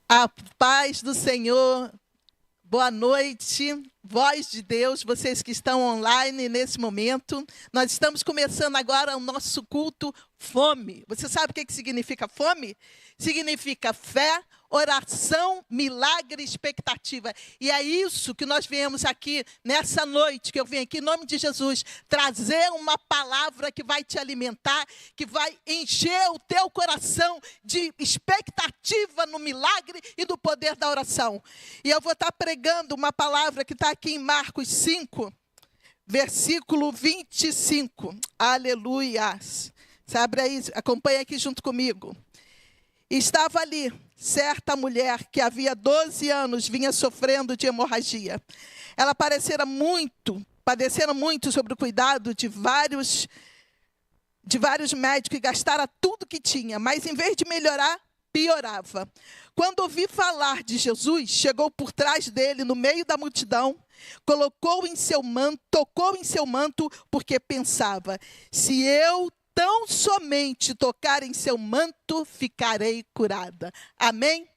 A paz do Senhor, boa noite, voz de Deus, vocês que estão online nesse momento. Nós estamos começando agora o nosso culto Fome. Você sabe o que significa fome? Significa fé, oração, milagre e expectativa. E é isso que nós viemos aqui nessa noite, que eu vim aqui em nome de Jesus, trazer uma palavra que vai te alimentar, que vai encher o teu coração de expectativa no milagre e do poder da oração. E eu vou estar pregando uma palavra que está aqui em Marcos 5, versículo 25. Aleluias. Você abre aí, acompanha aqui junto comigo. Estava ali certa mulher que havia 12 anos vinha sofrendo de hemorragia. Ela padecera muito sobre o cuidado de vários médicos e gastara tudo que tinha, mas em vez de melhorar, piorava. Quando ouviu falar de Jesus, chegou por trás dele, no meio da multidão, tocou em seu manto, porque pensava, se eu tão somente tocar em seu manto, ficarei curada. Amém?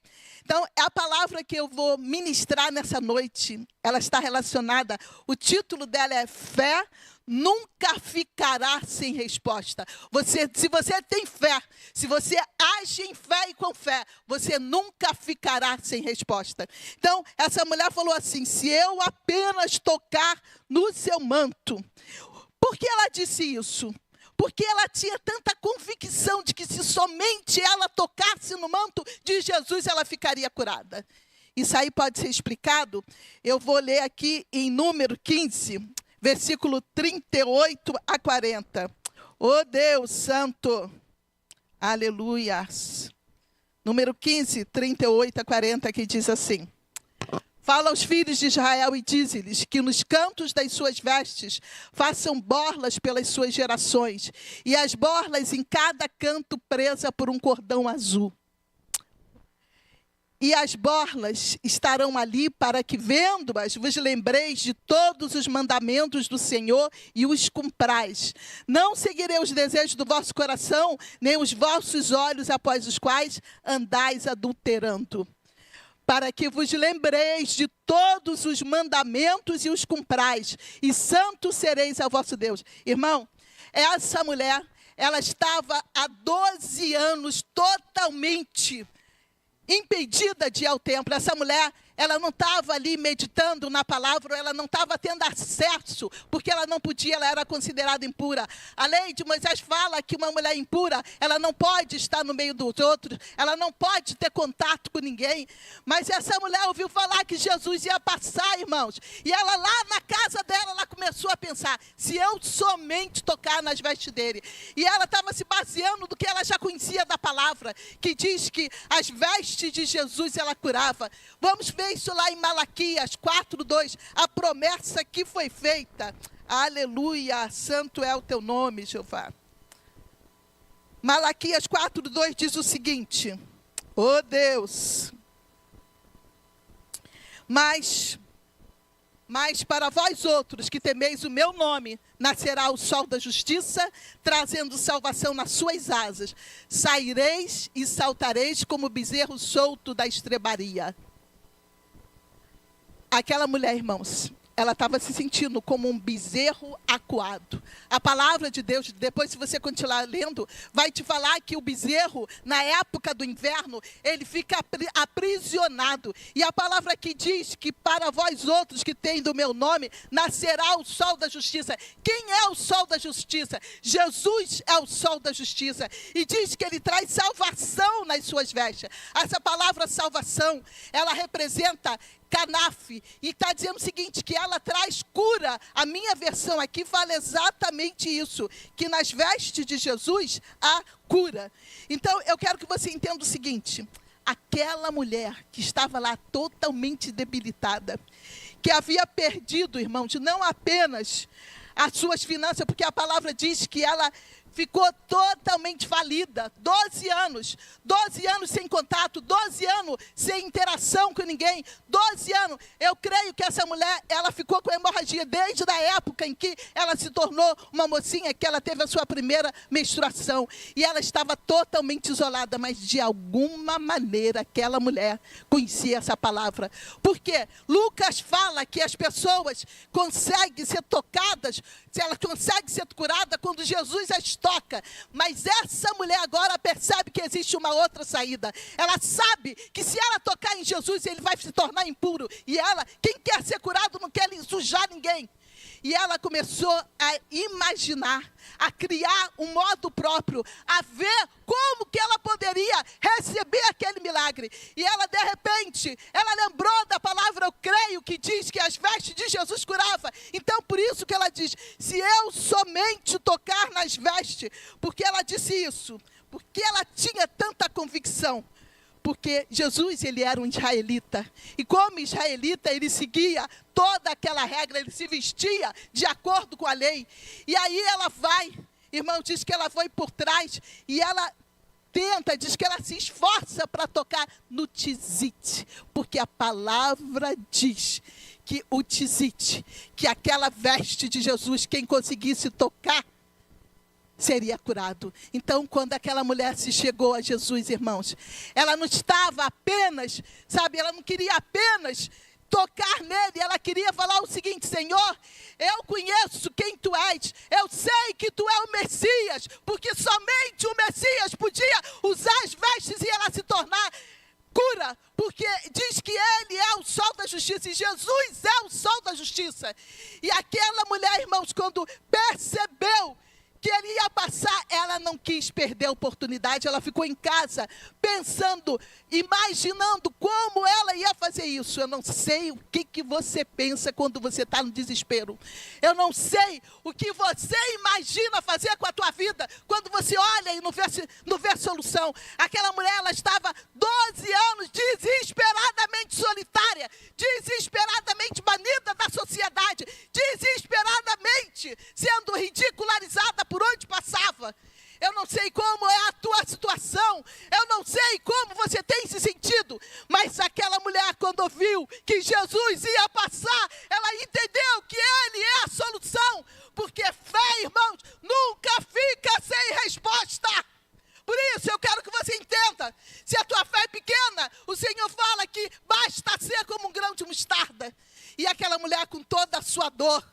Então, a palavra que eu vou ministrar nessa noite, ela está relacionada, o título dela é Fé Nunca Ficará Sem Resposta. Se você tem fé, se você age em fé e com fé, você nunca ficará sem resposta. Então, essa mulher falou assim, se eu apenas tocar no seu manto. Por que ela disse isso? Porque ela tinha tanta convicção de que se somente ela tocasse no manto de Jesus, ela ficaria curada. Isso aí pode ser explicado. Eu vou ler aqui em número 15, versículo 38 a 40. Oh Deus santo, aleluias. Número 15, 38 a 40, que diz assim. Fala aos filhos de Israel e dize-lhes que nos cantos das suas vestes façam borlas pelas suas gerações, e as borlas em cada canto presa por um cordão azul. E as borlas estarão ali para que, vendo-as, vos lembreis de todos os mandamentos do Senhor e os cumprais. Não seguirei os desejos do vosso coração, nem os vossos olhos após os quais andais adulterando. Para que vos lembreis de todos os mandamentos e os cumprais, e santo sereis ao vosso Deus. Irmão, essa mulher, ela estava há 12 anos totalmente impedida de ir ao templo. Essa mulher, ela não estava ali meditando na palavra, ela não estava tendo acesso, porque ela não podia, ela era considerada impura. A lei de Moisés fala que uma mulher impura, ela não pode estar no meio dos outros, ela não pode ter contato com ninguém. Mas essa mulher ouviu falar que Jesus ia passar, irmãos, e ela lá na casa dela, ela começou a pensar, se eu somente tocar nas vestes dele. E ela estava se baseando do que ela já conhecia da palavra, que diz que as vestes de Jesus ela curava. Vamos ver isso lá em Malaquias 4:2, a promessa que foi feita. Aleluia, santo é o teu nome, Jeová. Malaquias 4:2 diz o seguinte, oh Deus, mas para vós outros que temeis o meu nome, nascerá o sol da justiça, trazendo salvação nas suas asas. Saireis e saltareis como bezerro solto da estrebaria. Aquela mulher, irmãos, ela estava se sentindo como um bezerro acuado. A palavra de Deus, depois se você continuar lendo, vai te falar que o bezerro, na época do inverno, ele fica aprisionado. E a palavra aqui diz que para vós outros que têm do meu nome, nascerá o sol da justiça. Quem é o sol da justiça? Jesus é o sol da justiça. E diz que ele traz salvação nas suas vestes. Essa palavra salvação, ela representa Canaf, e está dizendo o seguinte, que ela traz cura. A minha versão aqui fala exatamente isso, que nas vestes de Jesus há cura. Então, eu quero que você entenda o seguinte, aquela mulher que estava lá totalmente debilitada, que havia perdido, irmãos, não apenas as suas finanças, porque a palavra diz que ela ficou totalmente falida. 12 anos sem contato, 12 anos sem interação com ninguém, 12 anos. Eu creio que essa mulher, ela ficou com hemorragia desde a época em que ela se tornou uma mocinha, que ela teve a sua primeira menstruação. E ela estava totalmente isolada, mas de alguma maneira aquela mulher conhecia essa palavra. Porque Lucas fala que as pessoas conseguem ser tocadas, elas conseguem ser curadas quando Jesus as toca. Mas essa mulher agora percebe que existe uma outra saída. Ela sabe que se ela tocar em Jesus, ele vai se tornar impuro. E ela, quem quer ser curado, não quer sujar ninguém. E ela começou a imaginar, a criar um modo próprio, a ver como que ela poderia receber aquele milagre. E ela, de repente, ela lembrou da palavra eu creio, que diz que as vestes de Jesus curava. Então, por isso que ela diz, se eu somente tocar nas vestes, porque ela disse isso, porque ela tinha tanta convicção. Porque Jesus, ele era um israelita. E como israelita, ele seguia toda aquela regra, ele se vestia de acordo com a lei. E aí ela vai, irmão, diz que ela foi por trás e ela tenta, diz que ela se esforça para tocar no tzit. Porque a palavra diz que o tzit, que aquela veste de Jesus, quem conseguisse tocar, seria curado. Então, quando aquela mulher se chegou a Jesus, irmãos, ela não estava apenas, sabe, ela não queria apenas tocar nele, ela queria falar o seguinte: Senhor, eu conheço quem tu és, eu sei que tu é o Messias, porque somente o Messias podia usar as vestes e ela se tornar cura, porque diz que ele é o sol da justiça, e Jesus é o sol da justiça. E aquela mulher, irmãos, quando percebeu que ele ia passar, ela não quis perder a oportunidade, ela ficou em casa, pensando, imaginando como ela ia fazer isso. Eu não sei o que você pensa quando você está no desespero. Eu não sei o que você imagina fazer com a tua vida, quando você olha e não vê solução. Aquela mulher, ela estava 12 anos desesperadamente solitária, desesperadamente banida da sociedade, desesperadamente sendo ridicularizada por onde passava. Eu não sei como é a tua situação, eu não sei como você tem se sentido, mas aquela mulher, quando viu que Jesus ia passar, ela entendeu que ele é a solução, porque fé, irmãos, nunca fica sem resposta. Por isso eu quero que você entenda, se a tua fé é pequena, o Senhor fala que basta ser como um grão de mostarda. E aquela mulher, com toda a sua dor,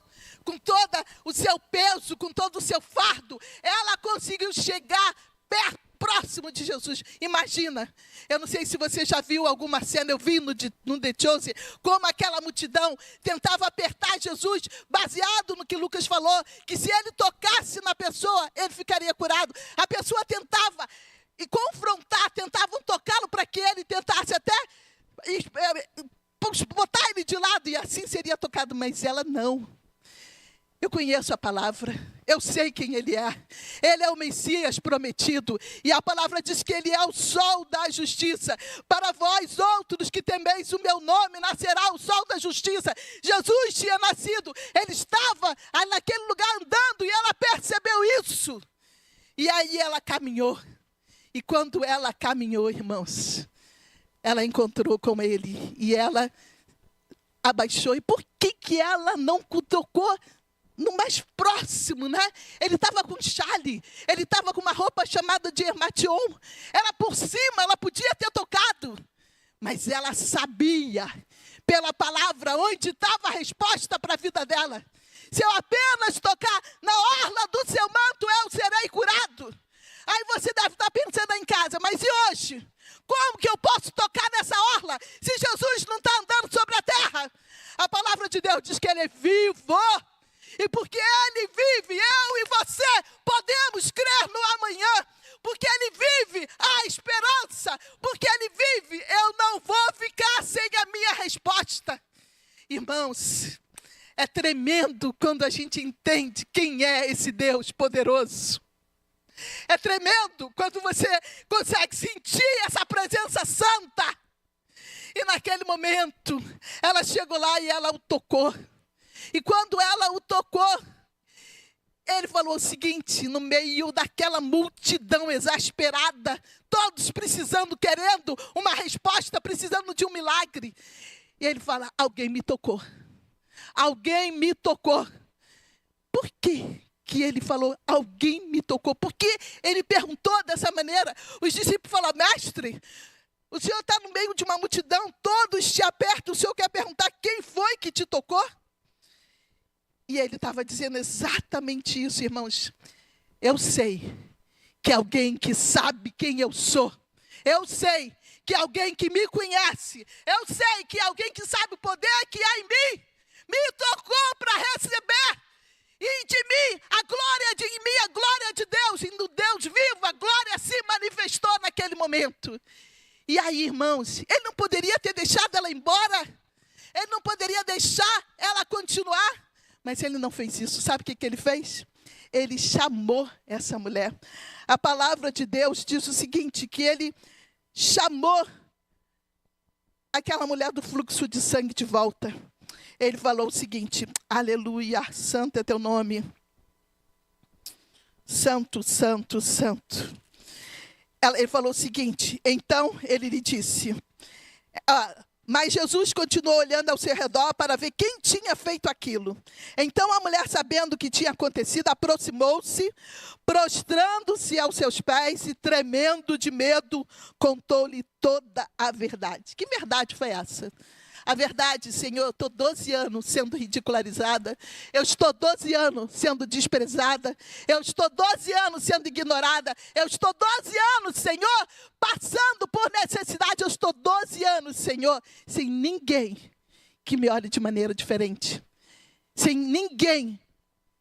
com todo o seu peso, com todo o seu fardo, ela conseguiu chegar perto, próximo de Jesus. Imagina, eu não sei se você já viu alguma cena, eu vi no The Chosen, como aquela multidão tentava apertar Jesus, baseado no que Lucas falou, que se ele tocasse na pessoa, ele ficaria curado. A pessoa tentava confrontar, tentavam tocá-lo para que ele tentasse até botar ele de lado, e assim seria tocado, mas ela não. Eu conheço a palavra, eu sei quem ele é o Messias prometido, e a palavra diz que ele é o sol da justiça. Para vós outros que temeis o meu nome, nascerá o sol da justiça. Jesus tinha nascido, ele estava naquele lugar andando, e ela percebeu isso, e aí ela caminhou, e quando ela caminhou, irmãos, ela encontrou com ele, e ela abaixou. E por que ela não tocou no mais próximo, né? Ele estava com chale, ele estava com uma roupa chamada de hermation, era por cima, ela podia ter tocado, mas ela sabia, pela palavra, onde estava a resposta para a vida dela. Se eu apenas tocar na orla do seu manto, eu serei curado. Aí você deve estar pensando em casa, mas e hoje? Como que eu posso tocar nessa orla, se Jesus não está andando sobre a terra? A palavra de Deus diz que ele é vivo, e porque ele vive, eu e você podemos crer no amanhã, porque ele vive a esperança, porque ele vive, eu não vou ficar sem a minha resposta. Irmãos, é tremendo quando a gente entende quem é esse Deus poderoso. É tremendo quando você consegue sentir essa presença santa. E naquele momento, ela chegou lá e ela o tocou. E quando ela o tocou, ele falou o seguinte, no meio daquela multidão exasperada, todos precisando, querendo uma resposta, precisando de um milagre. E ele fala, alguém me tocou. Alguém me tocou. Por quê que ele falou, alguém me tocou? Por que ele perguntou dessa maneira? Os discípulos falaram, mestre, o senhor está no meio de uma multidão, todos te apertam, o senhor quer perguntar quem foi que te tocou? E ele estava dizendo exatamente isso, irmãos. Eu sei que alguém que sabe quem eu sou. Eu sei que alguém que me conhece. Eu sei que alguém que sabe o poder que há em mim. Me tocou para receber. E de mim, a glória de Deus. E no Deus vivo, a glória se manifestou naquele momento. E aí, irmãos, ele não poderia ter deixado ela embora. Ele não poderia deixar ela continuar. Mas ele não fez isso. Sabe o que ele fez? Ele chamou essa mulher. A palavra de Deus diz o seguinte, que ele chamou aquela mulher do fluxo de sangue de volta. Ele falou o seguinte, aleluia, santo é teu nome. Santo, santo, santo. Ele falou o seguinte, então ele lhe disse... Mas Jesus continuou olhando ao seu redor para ver quem tinha feito aquilo. Então a mulher, sabendo o que tinha acontecido, aproximou-se, prostrando-se aos seus pés e tremendo de medo, contou-lhe toda a verdade. Que verdade foi essa? A verdade, Senhor, eu estou 12 anos sendo ridicularizada, eu estou 12 anos sendo desprezada, eu estou 12 anos sendo ignorada, eu estou 12 anos, Senhor, passando por necessidade, eu estou 12 anos, Senhor, sem ninguém que me olhe de maneira diferente, sem ninguém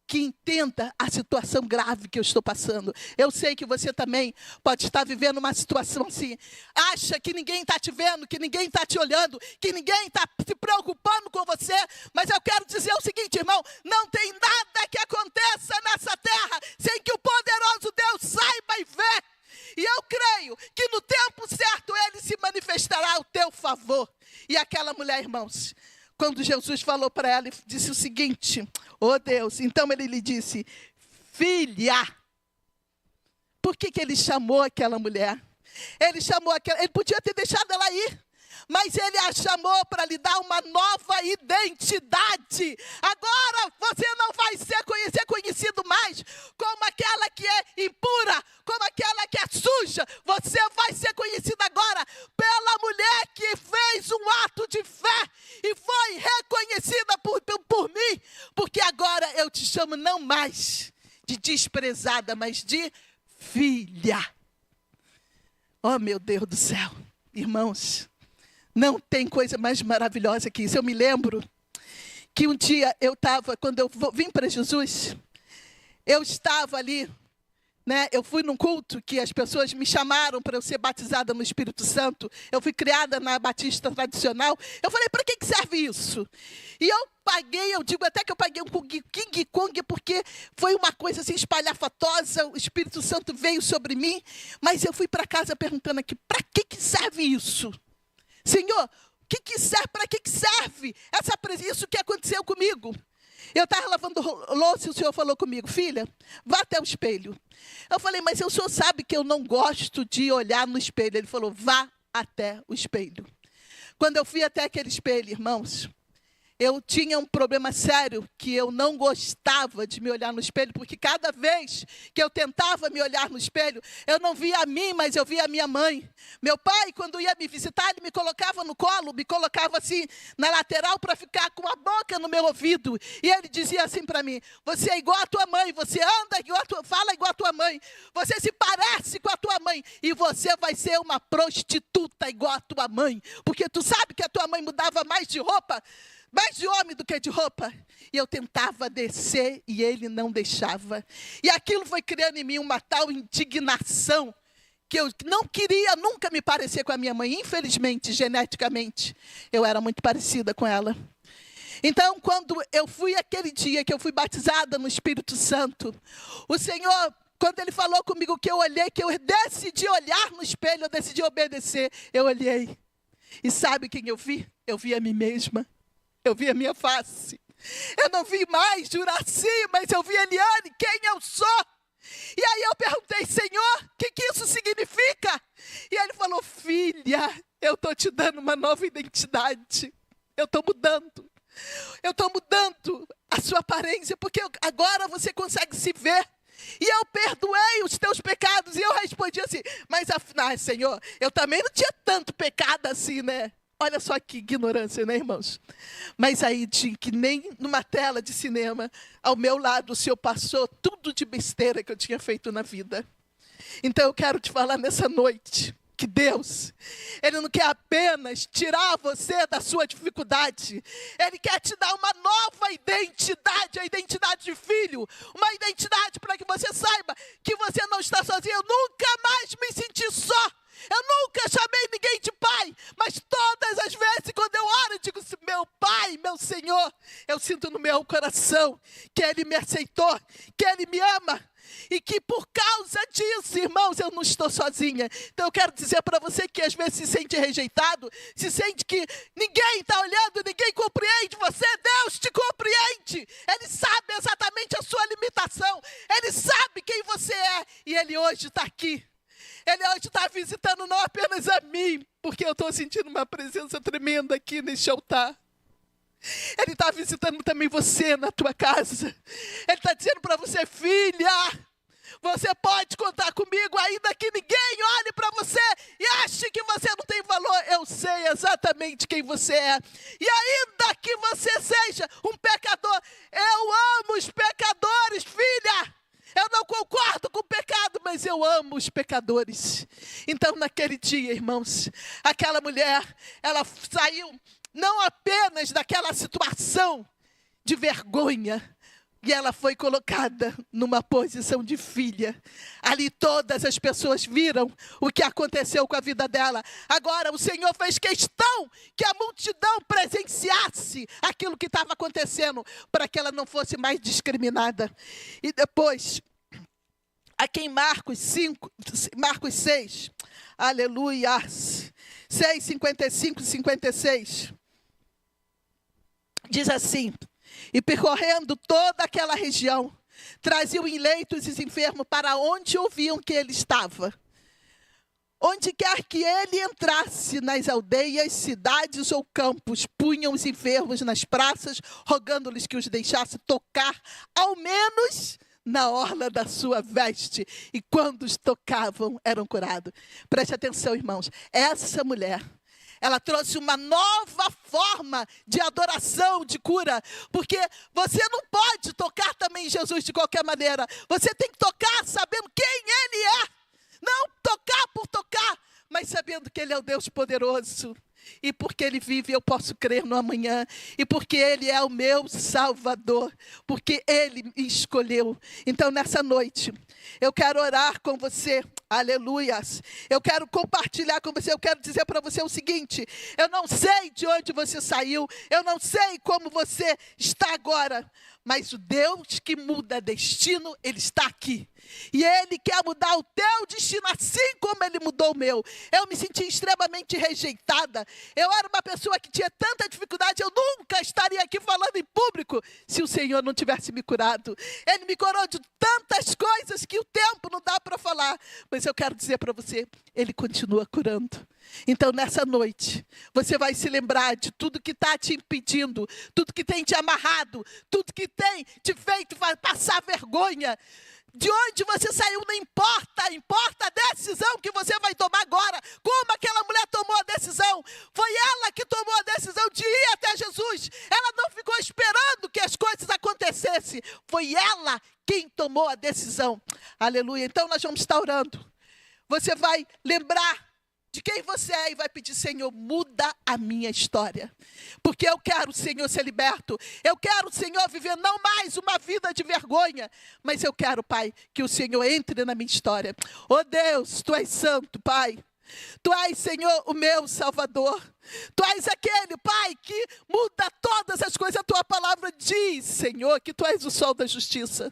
que entenda a situação grave que eu estou passando. Eu sei que você também pode estar vivendo uma situação assim. Acha que ninguém está te vendo, que ninguém está te olhando, que ninguém está se preocupando com você. Mas eu quero dizer o seguinte, irmão, não tem nada que aconteça nessa terra sem que o poderoso Deus saiba e vê. E eu creio que no tempo certo ele se manifestará ao teu favor. E aquela mulher, irmãos, quando Jesus falou para ela, ele disse o seguinte, oh Deus, então ele lhe disse, filha. Por que ele chamou aquela mulher? Ele podia ter deixado ela ir, mas ele a chamou para lhe dar uma nova identidade. Agora você não vai ser conhecido mais como aquela que é impura, como aquela que é suja. Você vai ser conhecido agora pela mulher que fez um ato de fé e foi reconhecida por mim, porque agora eu te chamo não mais de desprezada, mas de filha. Oh, meu Deus do céu, irmãos, não tem coisa mais maravilhosa que isso. Eu me lembro que um dia quando eu vim para Jesus, eu estava ali, né? Eu fui num culto que as pessoas me chamaram para eu ser batizada no Espírito Santo. Eu fui criada na batista tradicional. Eu falei, para que serve isso? E eu digo até que eu paguei um King Kong, porque foi uma coisa assim espalhafatosa, o Espírito Santo veio sobre mim, mas eu fui para casa perguntando aqui, para que serve isso? Senhor, para que serve isso que aconteceu comigo? Eu estava lavando louça e o Senhor falou comigo, filha, vá até o espelho. Eu falei, mas o Senhor sabe que eu não gosto de olhar no espelho. Ele falou, vá até o espelho. Quando eu fui até aquele espelho, irmãos, eu tinha um problema sério, que eu não gostava de me olhar no espelho, porque cada vez que eu tentava me olhar no espelho, eu não via a mim, mas eu via a minha mãe. Meu pai, quando ia me visitar, ele me colocava no colo, me colocava assim na lateral para ficar com a boca no meu ouvido. E ele dizia assim para mim, você é igual a tua mãe, você anda igual fala igual a tua mãe, você se parece com a tua mãe, e você vai ser uma prostituta igual a tua mãe, porque tu sabe que a tua mãe mudava mais de roupa, mais de homem do que de roupa. E eu tentava descer e ele não deixava. E aquilo foi criando em mim uma tal indignação, que eu não queria nunca me parecer com a minha mãe. Infelizmente, geneticamente, eu era muito parecida com ela. Então, quando eu fui aquele dia que eu fui batizada no Espírito Santo, o Senhor, quando ele falou comigo, que eu olhei, que eu decidi olhar no espelho, eu decidi obedecer, eu olhei. E sabe quem eu vi? Eu vi a mim mesma. Eu vi a minha face. Eu não vi mais Juraci, mas eu vi Eliane, quem eu sou. E aí eu perguntei, Senhor, o que isso significa? E ele falou, filha, eu estou te dando uma nova identidade. Eu estou mudando. Eu estou mudando a sua aparência, porque agora você consegue se ver. E eu perdoei os teus pecados. E eu respondi assim, mas afinal, Senhor, eu também não tinha tanto pecado assim, né? Olha só que ignorância, né, irmãos? Mas aí, que nem numa tela de cinema, ao meu lado, o Senhor passou tudo de besteira que eu tinha feito na vida. Então eu quero te falar nessa noite, que Deus, Ele não quer apenas tirar você da sua dificuldade. Ele quer te dar uma nova identidade, a identidade de filho. Uma identidade para que você saiba que você não está sozinho. Eu nunca mais me senti só. Eu nunca chamei ninguém de pai, mas todas as vezes quando eu oro, eu digo, meu pai, meu Senhor, eu sinto no meu coração que Ele me aceitou, que Ele me ama, e que por causa disso, irmãos, eu não estou sozinha. Então eu quero dizer para você que às vezes se sente rejeitado, se sente que ninguém está olhando, ninguém compreende você, Deus te compreende. Ele sabe exatamente a sua limitação, Ele sabe quem você é, e Ele hoje está aqui. Ele hoje está visitando não apenas a mim, porque eu estou sentindo uma presença tremenda aqui neste altar. Ele está visitando também você na tua casa. Ele está dizendo para você, filha, você pode contar comigo, ainda que ninguém olhe para você e ache que você não tem valor. Eu sei exatamente quem você é. E ainda que você seja um pecador, eu amo os pecadores, filha. Eu não concordo com o pecado, mas eu amo os pecadores. Então, naquele dia, irmãos, aquela mulher, ela saiu não apenas daquela situação de vergonha, e ela foi colocada numa posição de filha. Ali todas as pessoas viram o que aconteceu com a vida dela. Agora o Senhor fez questão que a multidão presenciasse aquilo que estava acontecendo, para que ela não fosse mais discriminada. E depois, aqui em Marcos 6, aleluia, 6, 55 e 56, diz assim, e percorrendo toda aquela região, traziam em leitos os enfermos para onde ouviam que ele estava. Onde quer que ele entrasse, nas aldeias, cidades ou campos, punham os enfermos nas praças, rogando-lhes que os deixasse tocar, ao menos na orla da sua veste. E quando os tocavam, eram curados. Preste atenção, irmãos. Essa mulher, ela trouxe uma nova forma de adoração, de cura. Porque você não pode tocar também Jesus de qualquer maneira. Você tem que tocar sabendo quem Ele é. Não tocar por tocar, mas sabendo que Ele é o Deus poderoso. E porque Ele vive, eu posso crer no amanhã. E porque Ele é o meu Salvador. Porque Ele me escolheu. Então, nessa noite, eu quero orar com você. Aleluias. Eu quero compartilhar com você. Eu quero dizer para você o seguinte. Eu não sei de onde você saiu. Eu não sei como você está agora. Mas o Deus que muda destino, Ele está aqui. E Ele quer mudar o teu destino assim como Ele mudou o meu. Eu me senti extremamente rejeitada. Eu era uma pessoa que tinha tanta dificuldade. Eu nunca estaria aqui falando em público se o Senhor não tivesse me curado. Ele me curou de tantas coisas que o tempo não dá para falar. Mas eu quero dizer para você, Ele continua curando. Então, nessa noite, você vai se lembrar de tudo que está te impedindo, tudo que tem te amarrado, tudo que tem te feito passar vergonha. De onde você saiu não importa, importa a decisão que você vai tomar agora. Como aquela mulher tomou a decisão. Foi ela que tomou a decisão de ir até Jesus. Ela não ficou esperando que as coisas acontecessem. Foi ela quem tomou a decisão. Aleluia. Então nós vamos estar orando. Você vai lembrar de quem você é e vai pedir, Senhor, muda a minha história. Porque eu quero, Senhor, ser liberto. Eu quero, Senhor, viver não mais uma vida de vergonha. Mas eu quero, Pai, que o Senhor entre na minha história. Oh Deus, Tu és santo, Pai. Tu és, Senhor, o meu Salvador. Tu és aquele, Pai, que muda todas as coisas. A tua palavra diz, Senhor, que tu és o sol da justiça.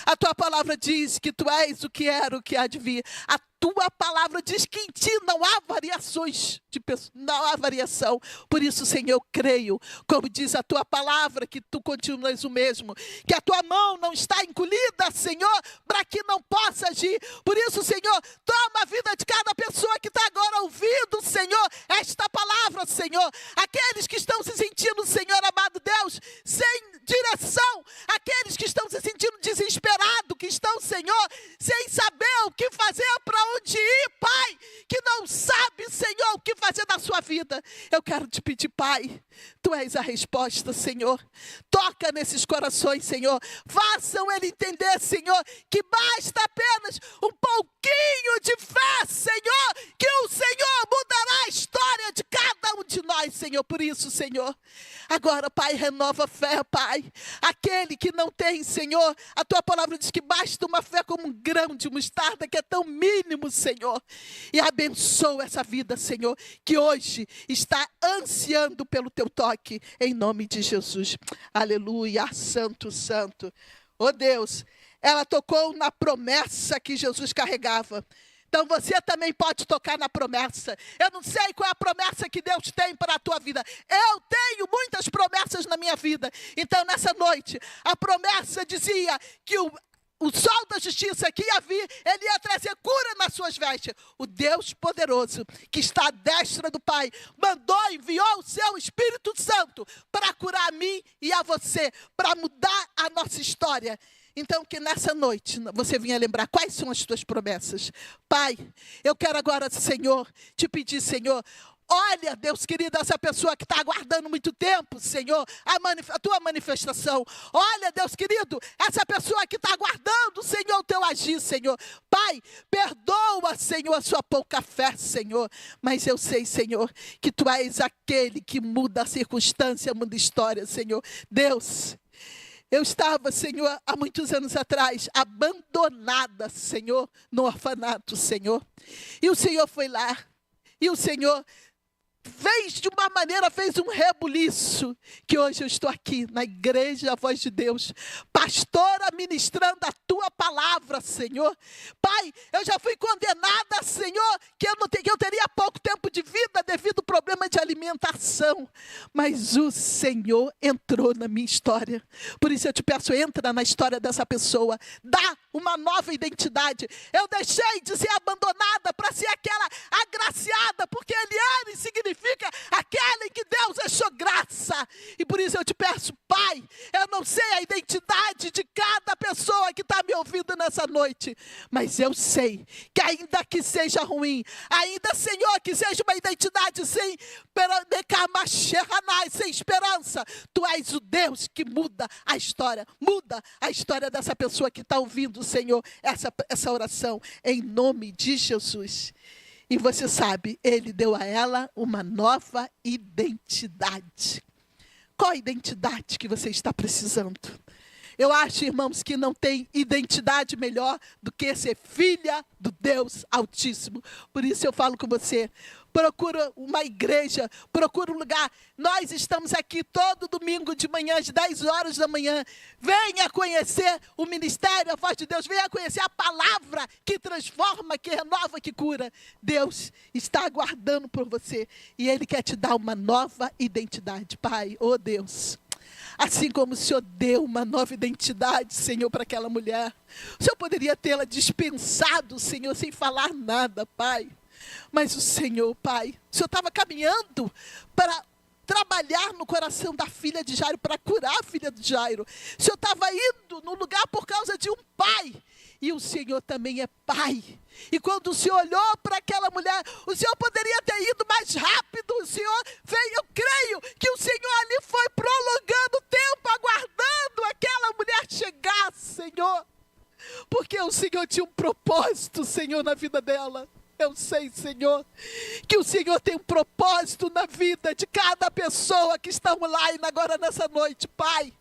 A tua palavra diz que tu és o que era, o que há de vir. A tua palavra diz que em ti não há variações de pessoas, não há variação. Por isso, Senhor, eu creio, como diz a tua palavra, que tu continuas o mesmo, que a tua mão não está encolhida, Senhor, para que não possa agir. Por isso, Senhor, toma a vida de cada pessoa que está agora ouvindo, Senhor, esta palavra, Senhor. Aqueles que estão se sentindo, Senhor amado Deus, sem direção, aqueles que estão se sentindo desesperados, que estão, Senhor, sem saber o que fazer, para onde ir, Pai, que não sabe, Senhor, o que fazer na sua vida. Eu quero te pedir, Pai, tu és a resposta, Senhor. Toca nesses corações, Senhor. Façam ele entender, Senhor, que basta apenas um pouquinho de fé, Senhor, que o Senhor mudará a história de cada um de nós, Senhor. Por isso, Senhor, agora, Pai, renova a fé, Pai. Aquele que não tem, Senhor, a tua palavra diz que basta uma fé como um grão de mostarda, que é tão mínimo, Senhor. E abençoa essa vida, Senhor, que hoje está ansiando pelo teu toque, em nome de Jesus. Aleluia, santo, santo. Oh Deus, ela tocou na promessa que Jesus carregava. Então você também pode tocar na promessa. Eu não sei qual é a promessa que Deus tem para a tua vida. Eu tenho muitas promessas na minha vida. Então nessa noite, a promessa dizia que o sol da justiça que ia vir, ele ia trazer cura nas suas vestes. O Deus poderoso, que está à destra do Pai, enviou o seu Espírito Santo para curar a mim e a você, para mudar a nossa história. Então, que nessa noite você venha lembrar quais são as tuas promessas. Pai, eu quero agora, Senhor, te pedir, Senhor, olha, Deus querido, essa pessoa que está aguardando muito tempo, Senhor, a tua manifestação. Olha, Deus querido, essa pessoa que está aguardando, Senhor, o teu agir, Senhor. Pai, perdoa, Senhor, a sua pouca fé, Senhor. Mas eu sei, Senhor, que tu és aquele que muda a circunstância, muda a história, Senhor. Deus, eu estava, Senhor, há muitos anos atrás, abandonada, Senhor, no orfanato, Senhor. E o Senhor foi lá, e o Senhor fez um rebuliço, que hoje eu estou aqui na igreja, a voz de Deus, pastora, ministrando a tua palavra, Senhor. Pai, eu já fui condenada, Senhor, que eu teria pouco tempo de vida devido ao problema de alimentação, mas o Senhor entrou na minha história. Por isso eu te peço, entra na história dessa pessoa, dá uma nova identidade. Eu deixei de ser abandonada para ser aquela agraciada, porque Eliane significa aquela em que Deus achou graça. E por isso eu te peço, Pai, eu não sei a identidade de cada pessoa que está me ouvindo nessa noite, mas eu sei que ainda que seja ruim, ainda, Senhor, que seja uma identidade sem esperança, tu és o Deus que muda a história dessa pessoa que está ouvindo, Senhor, essa oração, em nome de Jesus. E você sabe, ele deu a ela uma nova identidade. Qual a identidade que você está precisando? Eu acho, irmãos, que não tem identidade melhor do que ser filha do Deus Altíssimo. Por isso eu falo com você, procura uma igreja, procura um lugar. Nós estamos aqui todo domingo de manhã, às 10 horas da manhã. Venha conhecer o ministério, a voz de Deus. Venha conhecer a palavra que transforma, que renova, que cura. Deus está aguardando por você. E Ele quer te dar uma nova identidade. Pai, oh Deus, assim como o Senhor deu uma nova identidade, Senhor, para aquela mulher, o Senhor poderia tê-la dispensado, Senhor, sem falar nada, Pai. Mas o Senhor, Pai, o Senhor estava caminhando para trabalhar no coração da filha de Jairo, para curar a filha de Jairo. O Senhor estava indo no lugar por causa de um pai. E o Senhor também é pai. E quando o Senhor olhou para aquela mulher, o Senhor poderia ter ido mais rápido. O Senhor veio, eu creio que o Senhor ali foi prolongando o tempo, aguardando aquela mulher chegar, Senhor. Porque o Senhor tinha um propósito, Senhor, na vida dela. Eu sei, Senhor, que o Senhor tem um propósito na vida de cada pessoa que está online agora nessa noite, Pai.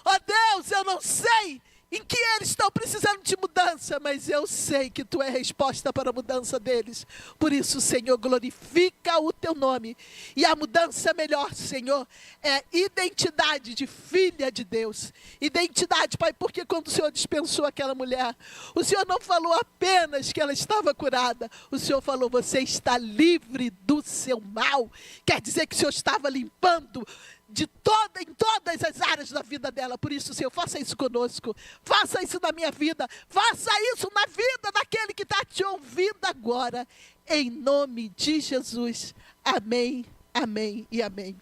Ó Deus, eu não sei em que eles estão precisando de mudança, mas eu sei que Tu é a resposta para a mudança deles. Por isso, Senhor, glorifica o Teu nome. E a mudança melhor, Senhor, é identidade de filha de Deus. Identidade, Pai, porque quando o Senhor dispensou aquela mulher, o Senhor não falou apenas que ela estava curada. O Senhor falou, você está livre do seu mal. Quer dizer que o Senhor estava limpando em todas as áreas da vida dela. Por isso, Senhor, faça isso conosco, faça isso na minha vida, faça isso na vida daquele que está te ouvindo agora, em nome de Jesus, amém, amém e amém.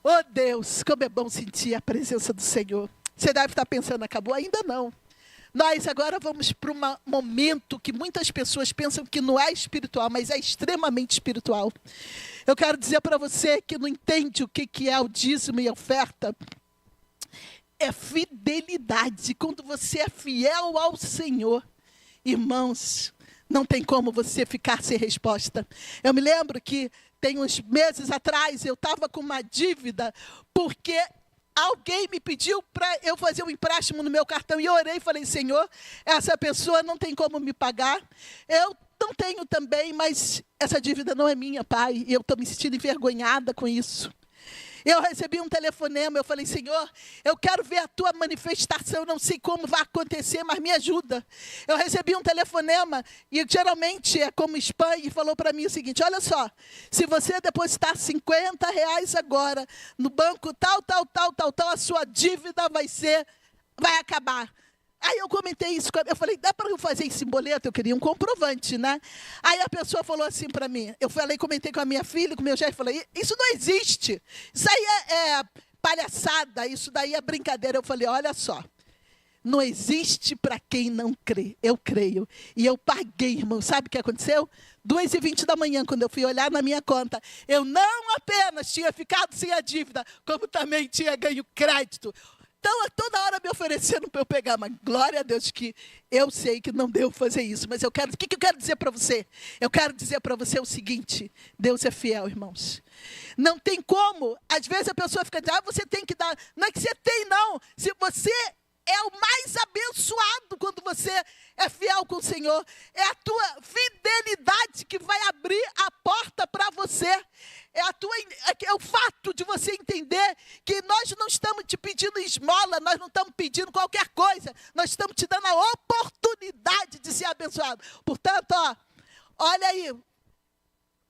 Oh Deus, como é bom sentir a presença do Senhor. Você deve estar pensando, acabou? Ainda não. Nós agora vamos para um momento que muitas pessoas pensam que não é espiritual, mas é extremamente espiritual. Eu quero dizer para você que não entende o que é o dízimo e a oferta. É fidelidade. Quando você é fiel ao Senhor, irmãos, não tem como você ficar sem resposta. Eu me lembro que tem uns meses atrás eu estava com uma dívida porque alguém me pediu para eu fazer um empréstimo no meu cartão e eu orei e falei, Senhor, essa pessoa não tem como me pagar. Eu não tenho também, mas essa dívida não é minha, Pai. E eu estou me sentindo envergonhada com isso. Eu recebi um telefonema, eu falei, Senhor, eu quero ver a Tua manifestação, eu não sei como vai acontecer, mas me ajuda. Eu recebi um telefonema, e geralmente é como spam, e falou para mim o seguinte, olha só, se você depositar R$50 agora, no banco tal, a sua dívida vai acabar. Aí eu comentei isso, eu falei, dá para eu fazer esse boleto? Eu queria um comprovante, né? Aí a pessoa falou assim para mim, comentei com a minha filha, com o meu chefe, falei, isso não existe, isso aí é palhaçada, isso daí é brincadeira. Eu falei, olha só, não existe para quem não crê, eu creio. E eu paguei, irmão, sabe o que aconteceu? 2h20 da manhã, quando eu fui olhar na minha conta, eu não apenas tinha ficado sem a dívida, como também tinha ganho crédito. Então, toda hora me oferecendo para eu pegar, mas glória a Deus que eu sei que não devo fazer isso. Mas o que eu quero dizer para você? Eu quero dizer para você o seguinte, Deus é fiel, irmãos. Não tem como, às vezes a pessoa fica dizendo, você tem que dar. Não é que você tem, não. Se você é o mais abençoado quando você é fiel com o Senhor. É a tua fidelidade que vai abrir a porta para você. É o fato de você entender que nós não estamos te pedindo esmola, nós não estamos pedindo qualquer coisa. Nós estamos te dando a oportunidade de ser abençoado. Portanto, olha aí.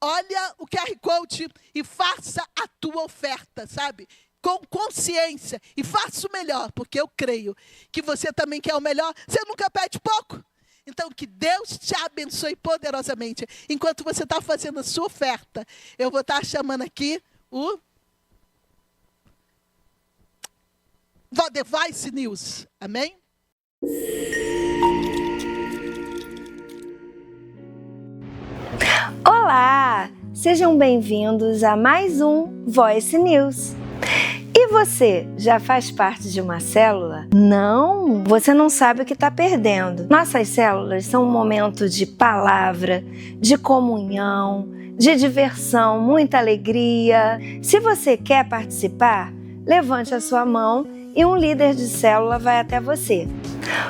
Olha o QR Code e faça a tua oferta, sabe? Com consciência, e faça o melhor, porque eu creio que você também quer o melhor. Você nunca pede pouco. Então, que Deus te abençoe poderosamente. Enquanto você está fazendo a sua oferta, eu vou estar chamando aqui o The Voice News. Amém? Olá! Sejam bem-vindos a mais um Voice News. E você, já faz parte de uma célula? Não? Você não sabe o que está perdendo. Nossas células são um momento de palavra, de comunhão, de diversão, muita alegria. Se você quer participar, levante a sua mão e um líder de célula vai até você.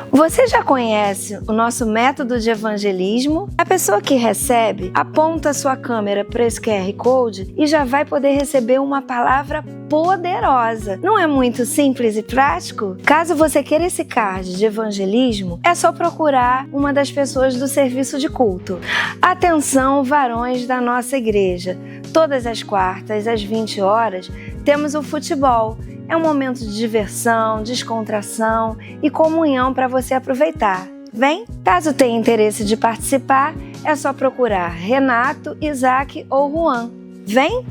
Você já conhece o nosso método de evangelismo? A pessoa que recebe aponta a sua câmera para esse QR Code e já vai poder receber uma palavra poderosa. Não é muito simples e prático? Caso você queira esse card de evangelismo, é só procurar uma das pessoas do serviço de culto. Atenção, varões da nossa igreja! Todas as quartas, às 20 horas, temos o futebol. É um momento de diversão, descontração e comunhão para você aproveitar. Vem? Caso tenha interesse de participar, é só procurar Renato, Isaac ou Juan. Vem?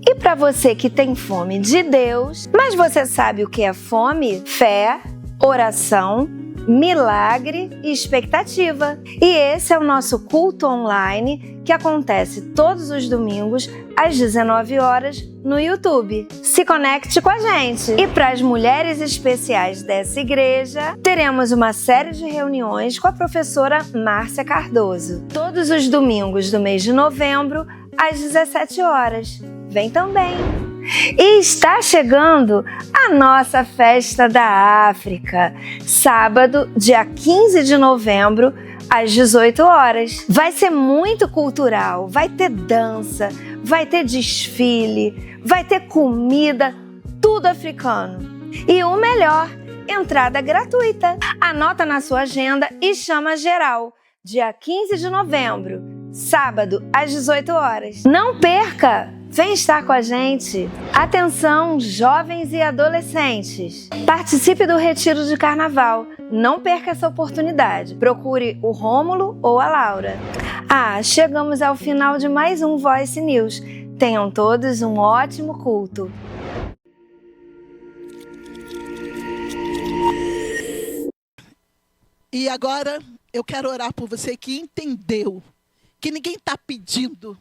E para você que tem fome de Deus, mas você sabe o que é fome? Fé, oração, milagre e expectativa. E esse é o nosso culto online que acontece todos os domingos às 19 horas no YouTube. Se conecte com a gente! E para as mulheres especiais dessa igreja, teremos uma série de reuniões com a professora Márcia Cardoso, todos os domingos do mês de novembro às 17 horas. vem também. E está chegando a nossa Festa da África, sábado, dia 15 de novembro, às 18 horas. Vai ser muito cultural, vai ter dança, vai ter desfile, vai ter comida, tudo africano. E o melhor, entrada gratuita. Anota na sua agenda e chama geral, dia 15 de novembro, sábado, às 18 horas. Não perca! Vem estar com a gente! Atenção, jovens e adolescentes! Participe do Retiro de Carnaval. Não perca essa oportunidade. Procure o Rômulo ou a Laura. Chegamos ao final de mais um Voice News. Tenham todos um ótimo culto. E agora eu quero orar por você que entendeu que ninguém está pedindo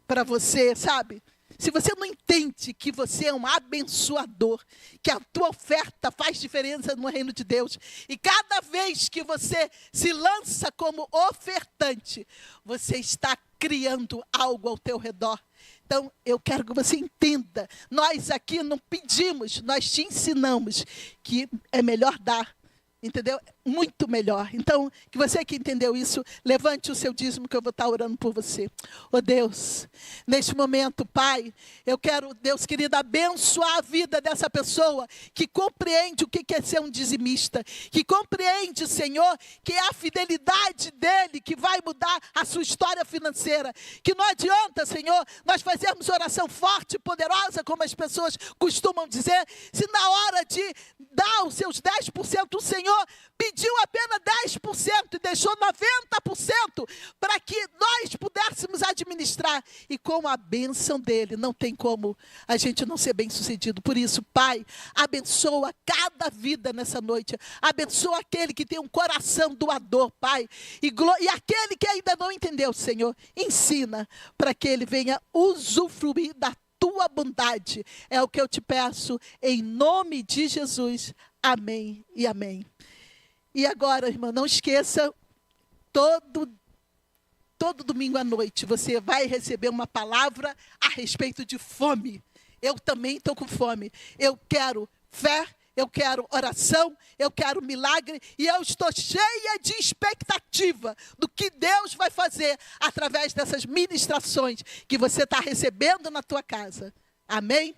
para você, sabe? Se você não entende que você é um abençoador, que a tua oferta faz diferença no reino de Deus, e cada vez que você se lança como ofertante, você está criando algo ao teu redor. Então, eu quero que você entenda, nós aqui não pedimos, nós te ensinamos que é melhor dar. Entendeu? Muito melhor. Então, que você que entendeu isso, levante o seu dízimo que eu vou estar orando por você. Oh Deus, neste momento, Pai, eu quero, Deus querido, abençoar a vida dessa pessoa que compreende o que é ser um dizimista, que compreende, Senhor, que é a fidelidade dele que vai mudar a sua história financeira. Que não adianta, Senhor, nós fazermos oração forte e poderosa, como as pessoas costumam dizer, se na hora de dar os seus 10%, o Senhor pediu apenas 10% e deixou 90% para que nós pudéssemos administrar. E com a bênção dele, não tem como a gente não ser bem-sucedido. Por isso, Pai, abençoa cada vida nessa noite. Abençoa aquele que tem um coração doador, Pai. E aquele que ainda não entendeu, Senhor, ensina para que ele venha usufruir da tua bondade. É o que eu te peço, em nome de Jesus. Amém e amém. E agora, irmã, não esqueça, todo domingo à noite você vai receber uma palavra a respeito de fome. Eu também estou com fome. Eu quero fé, eu quero oração, eu quero milagre e eu estou cheia de expectativa do que Deus vai fazer através dessas ministrações que você está recebendo na tua casa. Amém?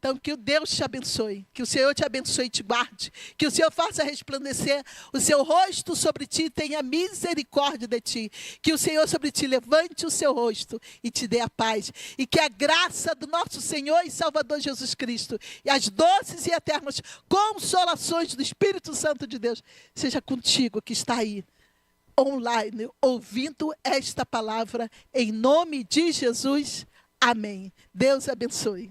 Então, que o Deus te abençoe, que o Senhor te abençoe e te guarde, que o Senhor faça resplandecer o seu rosto sobre ti e tenha misericórdia de ti, que o Senhor sobre ti levante o seu rosto e te dê a paz, e que a graça do nosso Senhor e Salvador Jesus Cristo e as doces e eternas consolações do Espírito Santo de Deus seja contigo que está aí, online, ouvindo esta palavra, em nome de Jesus. Amém. Deus abençoe.